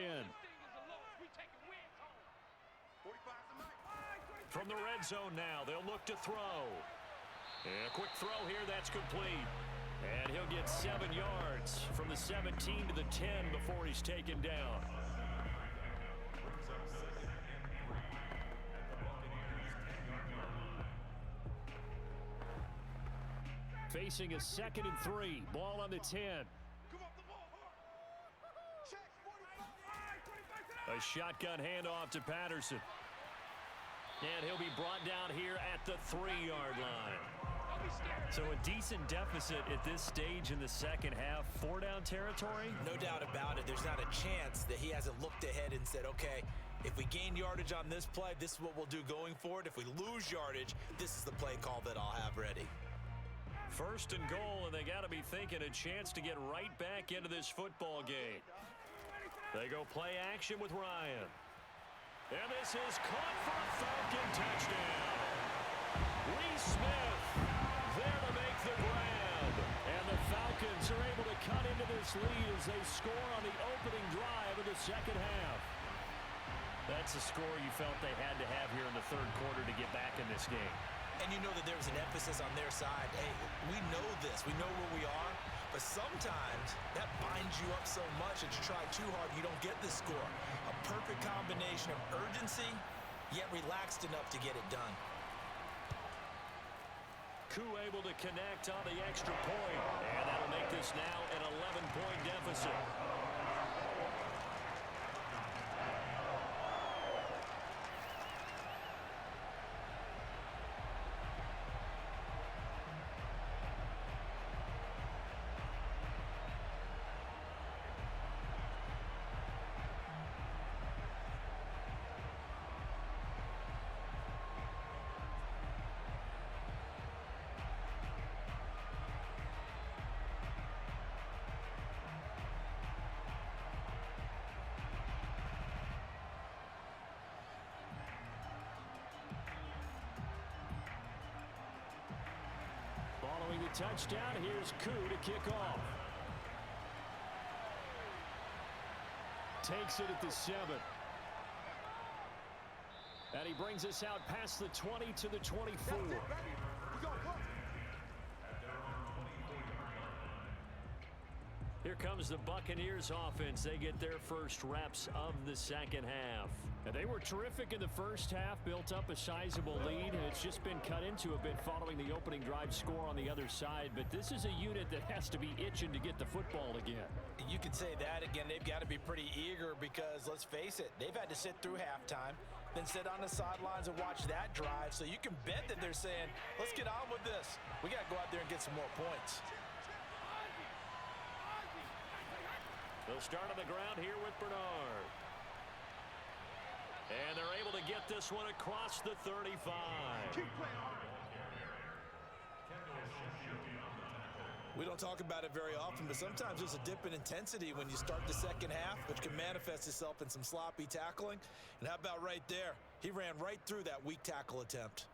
From the red zone now, they'll look to throw. And a quick throw here, that's complete. And he'll get 7 yards from the 17 to the 10 before he's taken down. Facing a 2nd and 3. Ball on the 10. A shotgun handoff to Patterson. And he'll be brought down here at the 3-yard line. So a decent deficit at this stage in the second half. 4-down territory? No doubt about it. There's not a chance that he hasn't looked ahead and said, okay, if we gain yardage on this play, this is what we'll do going forward. If we lose yardage, this is the play call that I'll have ready. 1st and goal, and they got to be thinking a chance to get right back into this football game. They go play action with Ryan. And this is caught for a Falcon touchdown. Lee Smith there to make the grab. And the Falcons are able to cut into this lead as they score on the opening drive of the second half. That's a score you felt they had to have here in the 3rd quarter to get back in this game. And you know that there was an emphasis on their side. Hey, we know this. We know where we are. But sometimes that binds you up so much that you try too hard, you don't get the score. A perfect combination of urgency, yet relaxed enough to get it done. Koo able to connect on the extra point. And that'll make this now an 11-point deficit. Following the touchdown, here's Koo to kick off. Takes it at the 7. And he brings us out past the 20 to the 24. Here comes the Buccaneers offense. They get their first reps of the second half. And they were terrific in the first half, built up a sizable lead, and it's just been cut into a bit following the opening drive score on the other side. But this is a unit that has to be itching to get the football again. You can say that again. They've got to be pretty eager because, let's face it, they've had to sit through halftime, then sit on the sidelines and watch that drive. So you can bet that they're saying, let's get on with this. We got to go out there and get some more points. They'll start on the ground here with Bernard. And they're able to get this one across the 35. We don't talk about it very often, but sometimes there's a dip in intensity when you start the second half, which can manifest itself in some sloppy tackling. And how about right there? He ran right through that weak tackle attempt.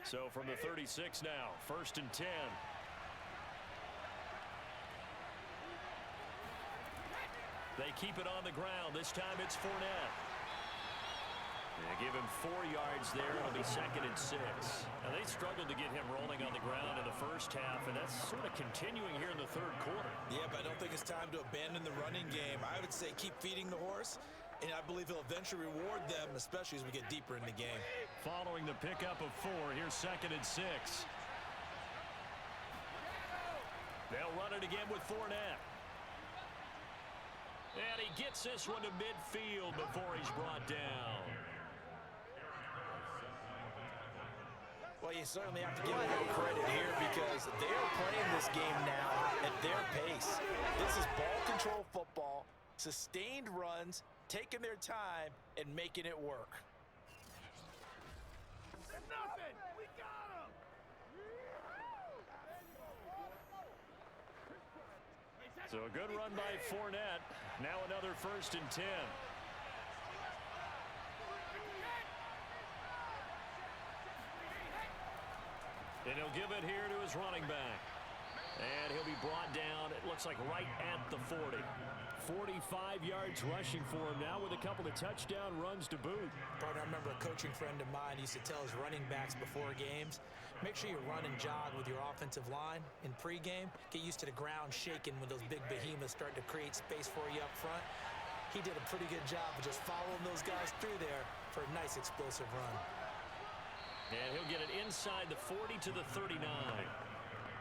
So from the 36 now, 1st and 10. They keep it on the ground. This time it's Fournette. They give him 4 yards there. It'll be 2nd and 6. Now they struggled to get him rolling on the ground in the first half, and that's sort of continuing here in the 3rd quarter. Yeah, but I don't think it's time to abandon the running game. I would say keep feeding the horse, and I believe he'll eventually reward them, especially as we get deeper in the game. Following the pickup of 4, here's 2nd and 6. They'll run it again with Fournette. And he gets this one to midfield before he's brought down. Well, you certainly have to give them credit here because they're playing this game now at their pace. This is ball control football, sustained runs, taking their time, and making it work. Nothing. We got him. So a good run by Fournette. Now another 1st and 10. And he'll give it here to his running back. And he'll be brought down, it looks like right at the 40. 45 yards rushing for him now with a couple of touchdown runs to boot. Partner, I remember a coaching friend of mine used to tell his running backs before games, make sure you run and jog with your offensive line in pregame. Get used to the ground shaking when those big behemoths start to create space for you up front. He did a pretty good job of just following those guys through there for a nice explosive run. And he'll get it inside the 40 to the 39.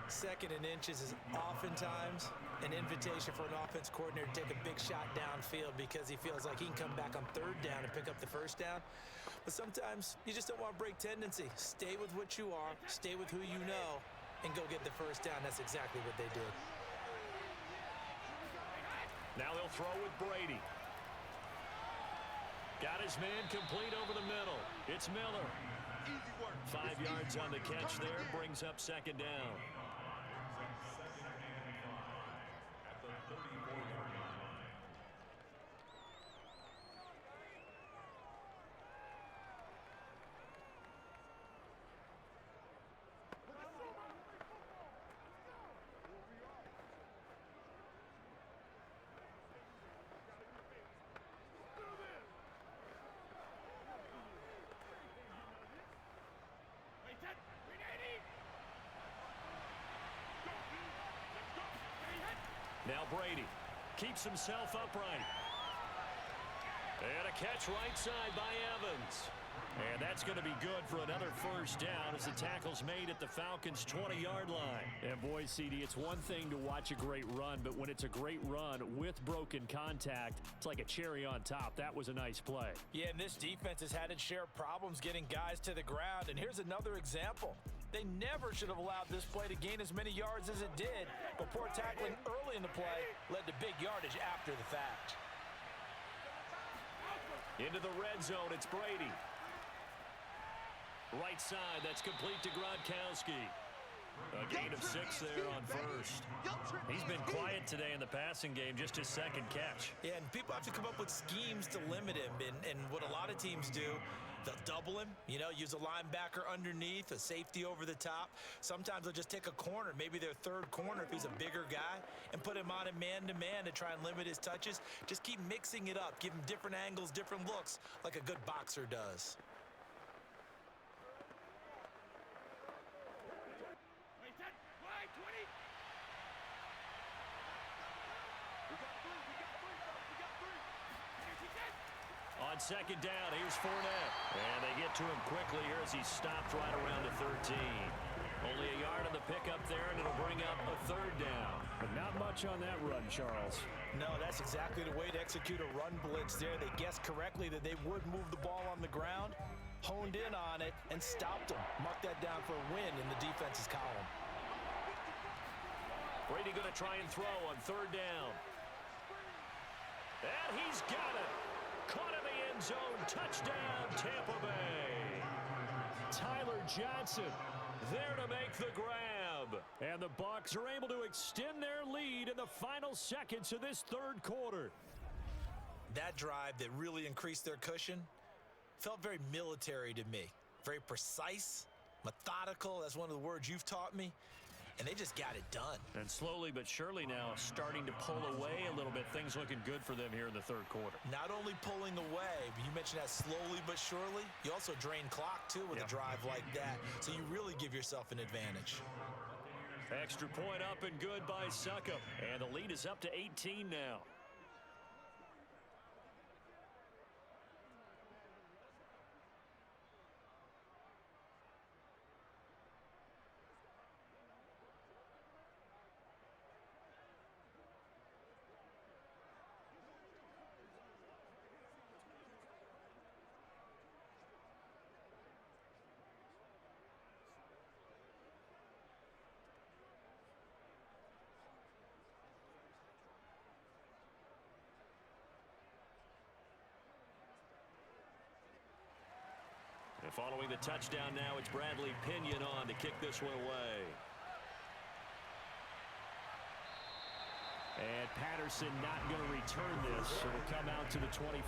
Second and inches is oftentimes an invitation for an offense coordinator to take a big shot downfield because he feels like he can come back on third down and pick up the first down. But sometimes you just don't want to break tendency. Stay with what you are, stay with who you know, and go get the first down. That's exactly what they did. Now they'll throw with Brady. Got his man complete over the middle. It's Miller. 5 yards on the catch there, brings up second down. Now Brady keeps himself upright. And a catch right side by Evans. And that's going to be good for another first down as the tackle's made at the Falcons' 20-yard line. And boy, CD, it's one thing to watch a great run, but when it's a great run with broken contact, it's like a cherry on top. That was a nice play. Yeah, and this defense has had its share of problems getting guys to the ground. And here's another example. They never should have allowed this play to gain as many yards as it did, but poor tackling early in the play led to big yardage after the fact. Into the red zone, it's Brady. Right side, that's complete to Gronkowski. A gain of 6 there on first. He's been quiet today in the passing game, just his second catch. Yeah, and people have to come up with schemes to limit him, and what a lot of teams do, they'll double him, use a linebacker underneath, a safety over the top. Sometimes they'll just take a corner, maybe their third corner if he's a bigger guy, and put him on a man-to-man to try and limit his touches. Just keep mixing it up, give him different angles, different looks, like a good boxer does. On second down, here's Fournette. And they get to him quickly here as he stopped right around the 13. Only a yard on the pickup there, and it'll bring up a third down. But not much on that run, Charles. No, that's exactly the way to execute a run blitz there. They guessed correctly that they would move the ball on the ground, honed in on it, and stopped them. Mark that down for a win in the defense's column. Brady going to try and throw on third down. And he's got it. Caught in the end zone. Touchdown, Tampa Bay. Tyler Johnson there to make the grab. And the Bucs are able to extend their lead in the final seconds of this third quarter. That drive that really increased their cushion felt very military to me. Very precise, methodical. That's one of the words you've taught me. And they just got it done. And slowly but surely now starting to pull away a little bit. Things looking good for them here in the third quarter. Not only pulling away, but you mentioned that slowly but surely. You also drain clock, too, with a drive like that. So you really give yourself an advantage. Extra point up and good by Succop. And the lead is up to 18 now. And following the touchdown now, it's Bradley Pinion on to kick this one away. And Patterson not going to return this. It'll come out to the 25.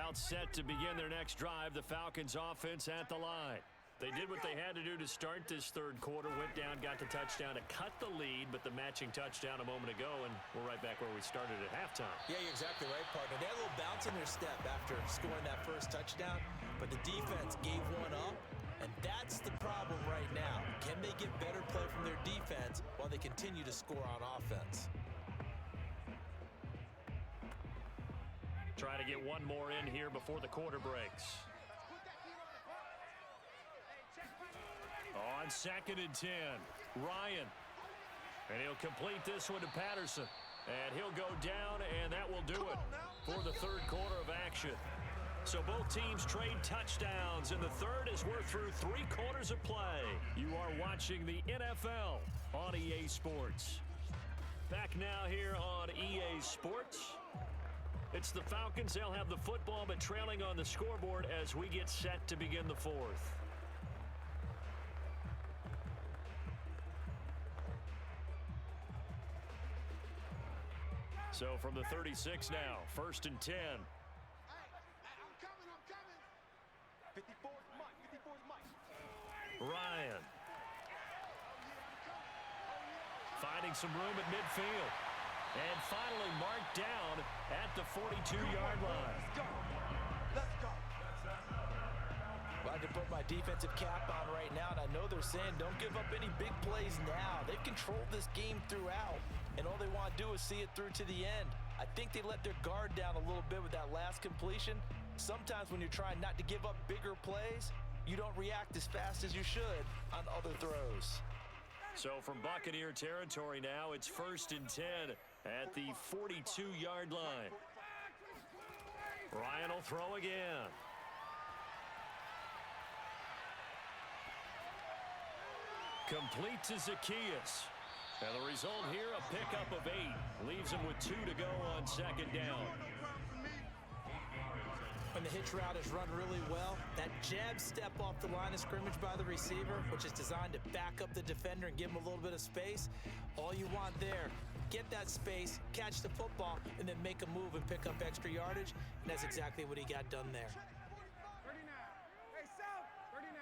About set to begin their next drive, the Falcons offense at the line. They did what they had to do to start this third quarter, went down, got the touchdown to cut the lead, but the matching touchdown a moment ago, and we're right back where we started at halftime. Yeah, you're exactly right, partner. They had a little bounce in their step after scoring that first touchdown, but the defense gave one up, and that's the problem right now. Can they get better play from their defense while they continue to score on offense? Try to get one more in here before the quarter breaks. On 2nd and 10, Ryan. And he'll complete this one to Patterson. And he'll go down, and that will do it for the third quarter of action. So both teams trade touchdowns, and the third as we're through 3 quarters of play. You are watching the NFL on EA Sports. Back now here on EA Sports. It's the Falcons. They'll have the football, but trailing on the scoreboard as we get set to begin the fourth. So from the 36 now, 1st and 10. Hey, I'm coming. 54's Mike. Ryan. Finding some room at midfield. And finally marked down at the 42-yard line. Let's go. Well, I can put my defensive cap on right now, and I know they're saying don't give up any big plays now. They've controlled this game throughout, and all they want to do is see it through to the end. I think they let their guard down a little bit with that last completion. Sometimes when you're trying not to give up bigger plays, you don't react as fast as you should on other throws. So from Buccaneer territory now, it's 1st and 10 at the 42-yard line. Ryan will throw again. Complete to Zacchaeus. And the result here, a pickup of 8. Leaves him with 2 to go on 2nd down. When the hitch route is run really well, that jab step off the line of scrimmage by the receiver, which is designed to back up the defender and give him a little bit of space, all you want there, get that space, catch the football, and then make a move and pick up extra yardage, and that's exactly what he got done there. 39. Hey, South. 39.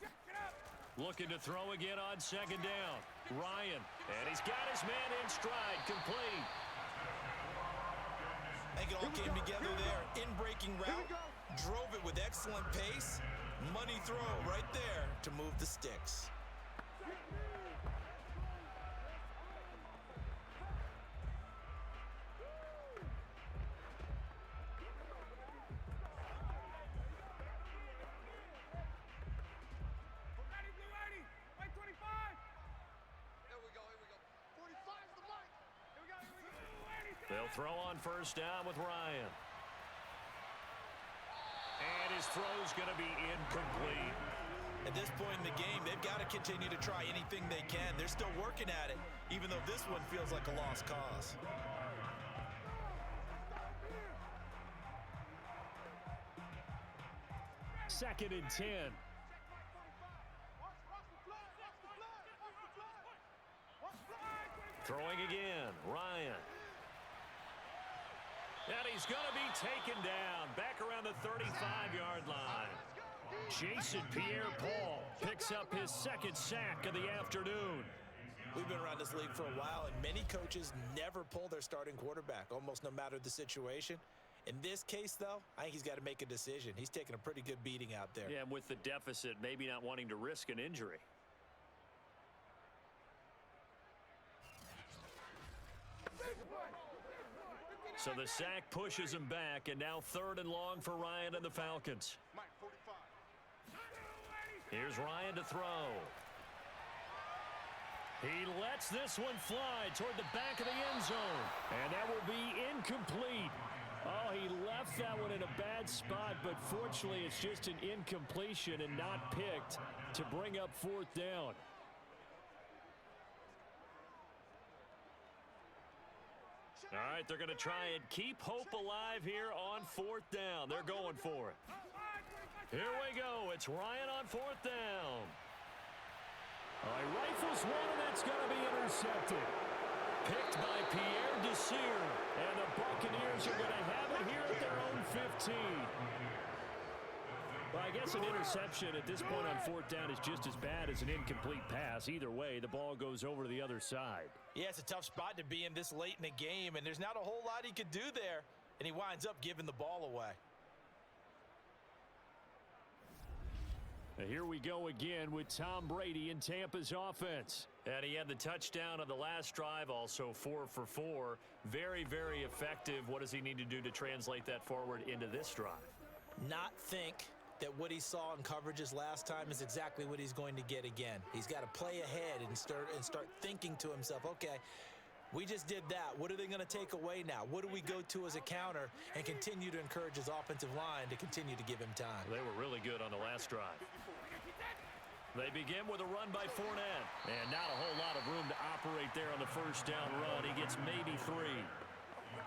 Get up. Looking to throw again on 2nd down. Ryan, and he's got his man in stride, complete. I think it all came together there. In-breaking route, drove it with excellent pace. Money throw right there to move the sticks. They'll throw on 1st down with Ryan. And his throw's going to be incomplete. At this point in the game, they've got to continue to try anything they can. They're still working at it, even though this one feels like a lost cause. Second and 10. Throwing again, Ryan. And he's going to be taken down back around the 35-yard line. Jason Pierre-Paul picks up his 2nd sack of the afternoon. We've been around this league for a while, and many coaches never pull their starting quarterback, almost no matter the situation. In this case, though, I think he's got to make a decision. He's taking a pretty good beating out there. Yeah, and with the deficit, maybe not wanting to risk an injury. So the sack pushes him back, and now 3rd and long for Ryan and the Falcons. Mike, 45. Here's Ryan to throw. He lets this one fly toward the back of the end zone, and that will be incomplete. Oh, he left that one in a bad spot, but fortunately it's just an incompletion and not picked to bring up 4th down. All right, they're going to try and keep hope alive here on 4th down. They're going for it. Here we go. It's Ryan on 4th down. All right, rifles one, and that's going to be intercepted. Picked by Pierre Desir. And the Buccaneers are going to have it here at their own 15. Well, I guess an interception at this point on fourth down is just as bad as an incomplete pass. Either way, the ball goes over to the other side. Yeah, it's a tough spot to be in this late in the game, and there's not a whole lot he could do there, and he winds up giving the ball away. And here we go again with Tom Brady in Tampa's offense. And he had the touchdown on the last drive, also 4 for 4. Very, very effective. What does he need to do to translate that forward into this drive? Not think that what he saw in coverages last time is exactly what he's going to get again. He's got to play ahead and start thinking to himself, okay, we just did that. What are they going to take away now? What do we go to as a counter? And continue to encourage his offensive line to continue to give him time. They were really good on the last drive. They begin with a run by Fournette. And not a whole lot of room to operate there on the first down run. He gets maybe 3.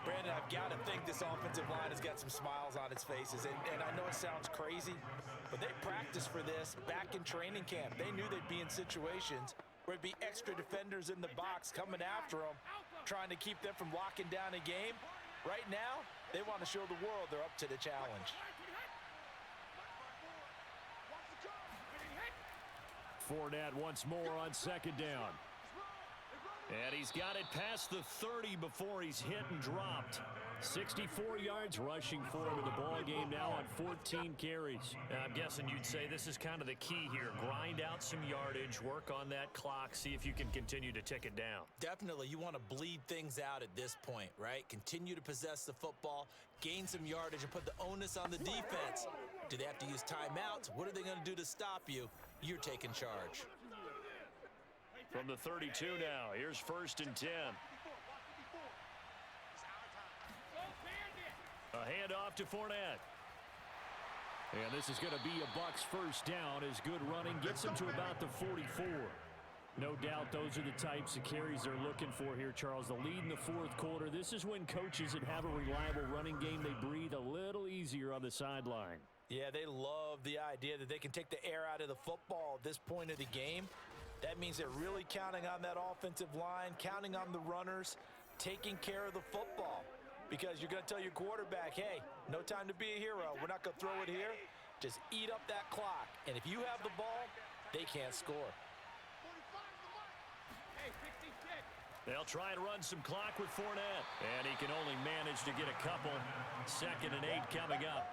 Brandon, I've got to think this offensive line has got some smiles on its faces. And I know it sounds crazy, but they practiced for this back in training camp. They knew they'd be in situations where it'd be extra defenders in the box coming after them, trying to keep them from locking down a game. Right now, they want to show the world they're up to the challenge. Fournette once more on second down. And he's got it past the 30 before he's hit and dropped. 64 yards rushing for him in the ball game now on 14 carries. I'm guessing you'd say this is kind of the key here. Grind out some yardage, work on that clock, see if you can continue to tick it down. Definitely, you want to bleed things out at this point, right? Continue to possess the football, gain some yardage, and put the onus on the defense. Do they have to use timeouts? What are they going to do to stop you? You're taking charge. From the 32 now, here's 1st and 10. A handoff to Fournette. And this is going to be a Bucs first down as good running gets them to about the 44. No doubt those are the types of carries they're looking for here, Charles. The lead in the fourth quarter. This is when coaches that have a reliable running game, they breathe a little easier on the sideline. Yeah, they love the idea that they can take the air out of the football at this point of the game. That means they're really counting on that offensive line, counting on the runners, taking care of the football. Because you're going to tell your quarterback, hey, no time to be a hero. We're not going to throw it here. Just eat up that clock. And if you have the ball, they can't score. They'll try and run some clock with Fournette. And he can only manage to get a couple. 2nd and 8 coming up.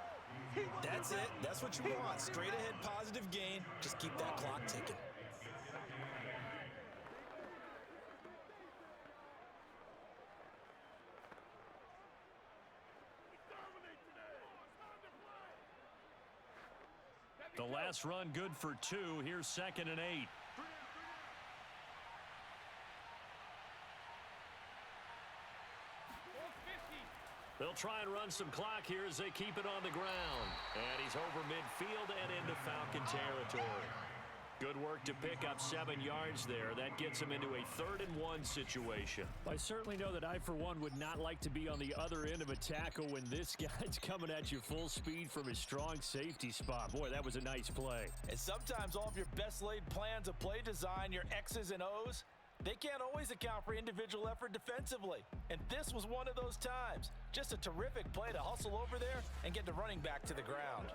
That's it. That's what you want. Straight ahead positive gain. Just keep that clock ticking. The last run good for 2. Here's 2nd and 8. They'll try and run some clock here as they keep it on the ground. And he's over midfield and into Falcon territory. Good work to pick up 7 yards there. That gets him into a 3rd and 1 situation. I certainly know that I, for one, would not like to be on the other end of a tackle when this guy's coming at you full speed from his strong safety spot. Boy, that was a nice play. And sometimes all of your best laid plans of play design, your X's and O's, they can't always account for individual effort defensively. And this was one of those times. Just a terrific play to hustle over there and get the running back to the ground.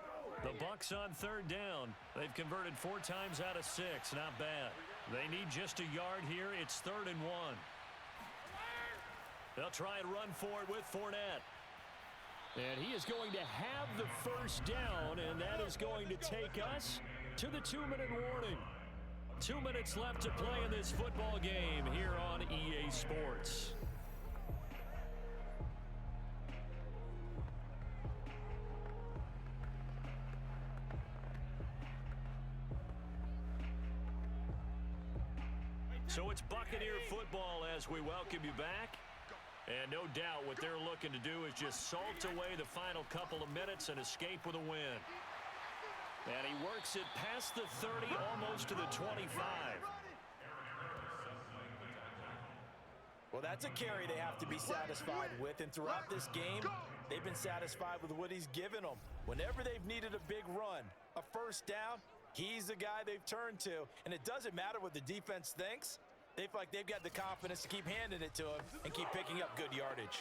The Bucs on 3rd down. They've converted 4 times out of 6. Not bad. They need just a yard here. It's 3rd and 1. They'll try and run for it with Fournette. And he is going to have the first down, and that is going to take us to the 2-minute warning. 2 minutes left to play in this football game here on EA Sports. So it's Buccaneer football as we welcome you back. And no doubt what they're looking to do is just salt away the final couple of minutes and escape with a win. And he works it past the 30, almost to the 25. Well, that's a carry they have to be satisfied with. And throughout this game, they've been satisfied with what he's given them. Whenever they've needed a big run, a first down, he's the guy they've turned to. And it doesn't matter what the defense thinks. They feel like they've got the confidence to keep handing it to him and keep picking up good yardage.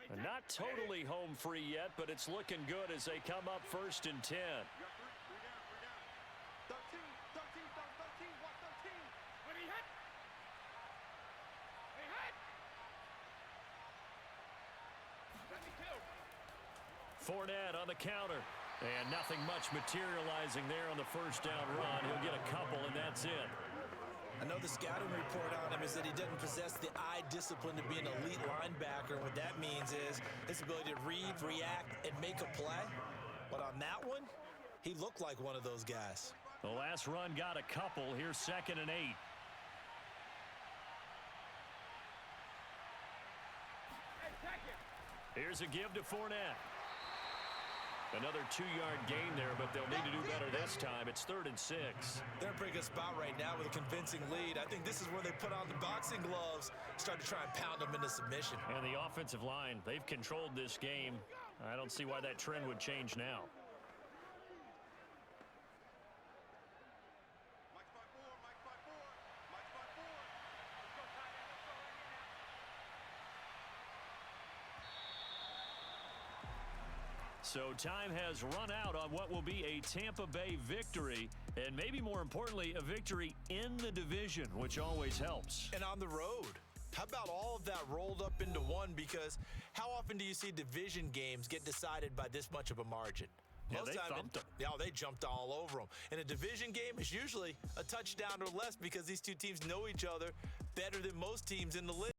And not totally home free yet, but it's looking good as they come up 1st and 10. You got three down. 13, watch 13. When he hit. He hit. 72. Fournette on the counter. And nothing much materializing there on the first down run. He'll get a couple, and that's it. I know the scouting report on him is that he doesn't possess the eye discipline to be an elite linebacker. What that means is his ability to read, react, and make a play. But on that one, he looked like one of those guys. The last run got a couple. Here's 2nd and 8. Here's a give to Fournette. Another 2-yard gain there, but they'll need to do better this time. It's 3rd and 6. They're in a pretty good spot right now with a convincing lead. I think this is where they put on the boxing gloves, start to try and pound them into submission. And the offensive line, they've controlled this game. I don't see why that trend would change now. Mike spot 4, Mike spot 4, Mike spot 4. Let's go, tight end. Let's go right here now. So time has run out on what will be a Tampa Bay victory, and maybe more importantly, a victory in the division, which always helps. And on the road. How about all of that rolled up into one? Because how often do you see division games get decided by this much of a margin? Yeah, they thumped them. Yeah, they jumped all over them. And a division game is usually a touchdown or less because these two teams know each other better than most teams in the league.